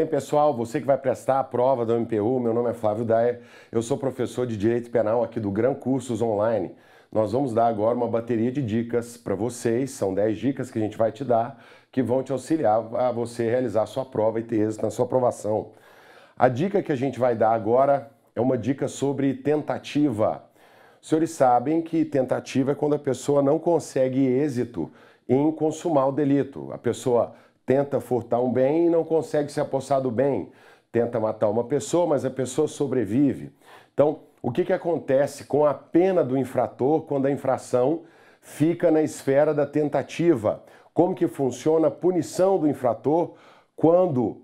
bem, pessoal? Você que vai prestar a prova da MPU, meu nome é Flávio Daia, eu sou professor de Direito Penal aqui do Gran Cursos Online. Nós vamos dar agora uma bateria de dicas para vocês, são 10 dicas que a gente vai te dar, que vão te auxiliar a você realizar a sua prova e ter êxito na sua aprovação. A dica que a gente vai dar agora é uma dica sobre tentativa. Os senhores sabem que tentativa é quando a pessoa não consegue êxito em consumar o delito. A pessoa tenta furtar um bem e não consegue se apossar do bem. Tenta matar uma pessoa, mas a pessoa sobrevive. Então, o que acontece com a pena do infrator quando a infração fica na esfera da tentativa? Como que funciona a punição do infrator quando,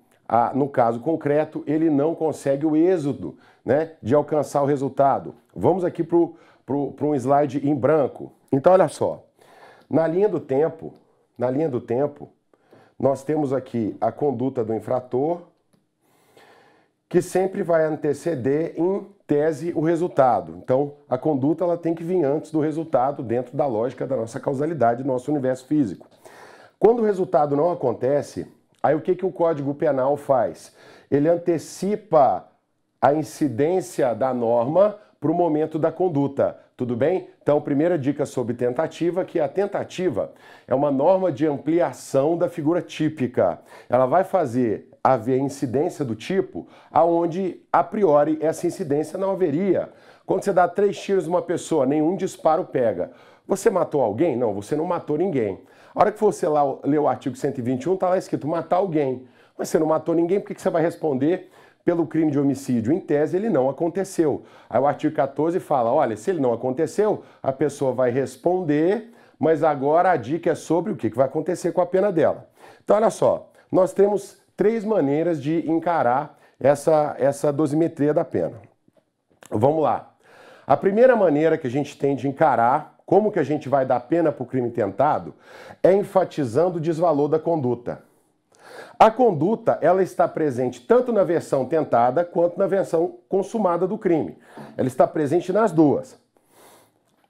no caso concreto, ele não consegue o êxito, né, de alcançar o resultado? Vamos aqui para um slide em branco. Então, olha só. Na linha do tempo, nós temos aqui a conduta do infrator, que sempre vai anteceder, em tese, o resultado. Então, a conduta ela tem que vir antes do resultado, dentro da lógica da nossa causalidade, do nosso universo físico. Quando o resultado não acontece, aí o que o Código Penal faz? Ele antecipa a incidência da norma para o momento da conduta. Tudo bem? Então, primeira dica sobre tentativa, que a tentativa é uma norma de ampliação da figura típica. Ela vai fazer haver incidência do tipo aonde, a priori, essa incidência não haveria. Quando você dá 3 tiros numa pessoa, nenhum disparo pega. Você matou alguém? Não, você não matou ninguém. A hora que você lá lê o artigo 121, está lá escrito matar alguém. Mas você não matou ninguém, por que você vai responder pelo crime de homicídio? Em tese, ele não aconteceu. Aí o artigo 14 fala, olha, se ele não aconteceu, a pessoa vai responder, mas agora a dica é sobre o que vai acontecer com a pena dela. Então, olha só, nós temos 3 maneiras de encarar essa dosimetria da pena. Vamos lá. A primeira maneira que a gente tem de encarar como que a gente vai dar pena para o crime tentado é enfatizando o desvalor da conduta. A conduta, ela está presente tanto na versão tentada quanto na versão consumada do crime. Ela está presente nas duas.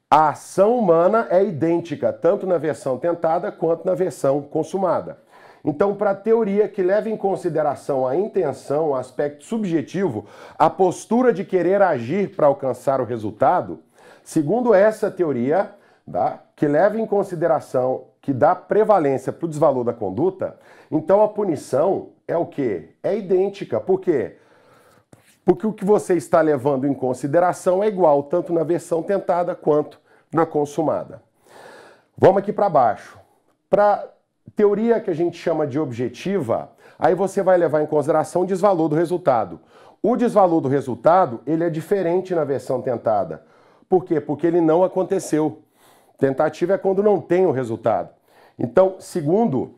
A ação humana é idêntica, tanto na versão tentada quanto na versão consumada. Então, para a teoria que leva em consideração a intenção, o aspecto subjetivo, a postura de querer agir para alcançar o resultado, segundo essa teoria, que leva em consideração, que dá prevalência para o desvalor da conduta, então a punição é o quê? É idêntica. Por quê? Porque o que você está levando em consideração é igual, tanto na versão tentada quanto na consumada. Vamos aqui para baixo. Para teoria que a gente chama de objetiva, aí você vai levar em consideração o desvalor do resultado. O desvalor do resultado, ele é diferente na versão tentada. Por quê? Porque ele não aconteceu. Tentativa é quando não tem o resultado. Então, segundo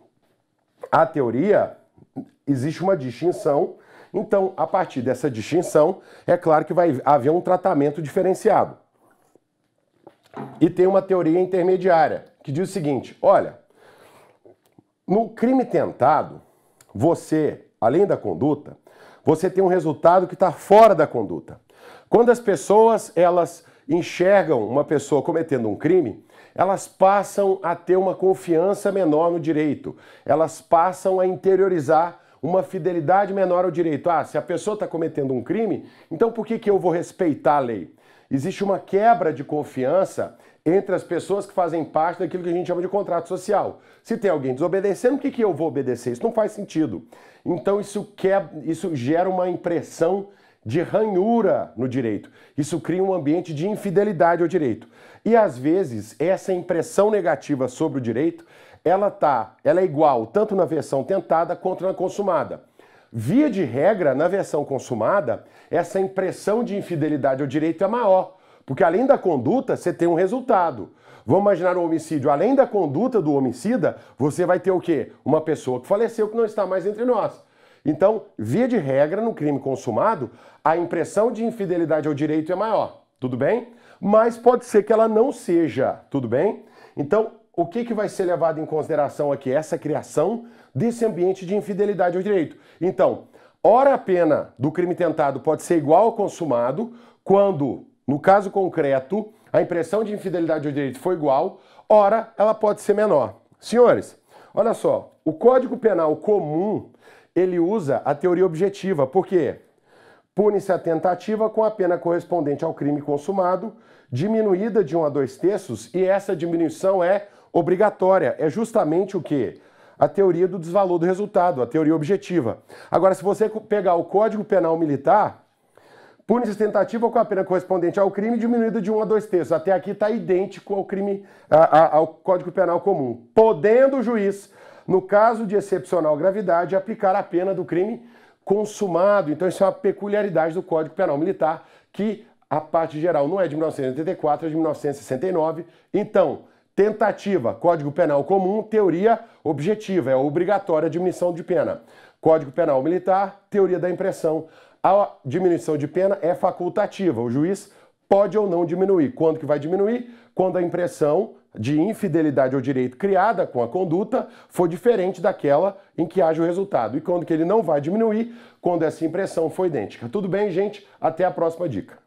a teoria, existe uma distinção. Então, a partir dessa distinção, é claro que vai haver um tratamento diferenciado. E tem uma teoria intermediária, que diz o seguinte, olha, no crime tentado, você, além da conduta, você tem um resultado que está fora da conduta. Quando as pessoas, elas enxergam uma pessoa cometendo um crime, elas passam a ter uma confiança menor no direito. Elas passam a interiorizar uma fidelidade menor ao direito. Ah, se a pessoa está cometendo um crime, então por que eu vou respeitar a lei? Existe uma quebra de confiança entre as pessoas que fazem parte daquilo que a gente chama de contrato social. Se tem alguém desobedecendo, por que eu vou obedecer? Isso não faz sentido. Então isso gera uma impressão de ranhura no direito. Isso cria um ambiente de infidelidade ao direito. E às vezes essa impressão negativa sobre o direito, ela é igual tanto na versão tentada quanto na consumada. Via de regra, na versão consumada, essa impressão de infidelidade ao direito é maior, porque além da conduta, você tem um resultado. Vamos imaginar um homicídio. Além da conduta do homicida, você vai ter o quê? Uma pessoa que faleceu que não está mais entre nós. Então, via de regra, no crime consumado, a impressão de infidelidade ao direito é maior, tudo bem? Mas pode ser que ela não seja, tudo bem? Então, o que vai ser levado em consideração aqui? Essa criação desse ambiente de infidelidade ao direito. Então, ora a pena do crime tentado pode ser igual ao consumado, quando, no caso concreto, a impressão de infidelidade ao direito foi igual, ora ela pode ser menor. Senhores, olha só, o Código Penal comum, ele usa a teoria objetiva. Por quê? Pune-se a tentativa com a pena correspondente ao crime consumado, diminuída de 1 a 2/3, e essa diminuição é obrigatória. É justamente o quê? A teoria do desvalor do resultado, a teoria objetiva. Agora, se você pegar o Código Penal Militar, pune-se a tentativa com a pena correspondente ao crime diminuída de 1 a 2/3. Até aqui está idêntico ao crime, ao Código Penal comum. Podendo o juiz, no caso de excepcional gravidade, aplicar a pena do crime consumado. Então isso é uma peculiaridade do Código Penal Militar, que a parte geral não é de 1984, é de 1969. Então, tentativa, Código Penal comum, teoria objetiva, é obrigatória a diminuição de pena. Código Penal Militar, teoria da impressão. A diminuição de pena é facultativa, o juiz pode ou não diminuir. Quando que vai diminuir? Quando a impressão de infidelidade ao direito criada com a conduta for diferente daquela em que haja o resultado. E quando que ele não vai diminuir? Quando essa impressão for idêntica. Tudo bem, gente? Até a próxima dica.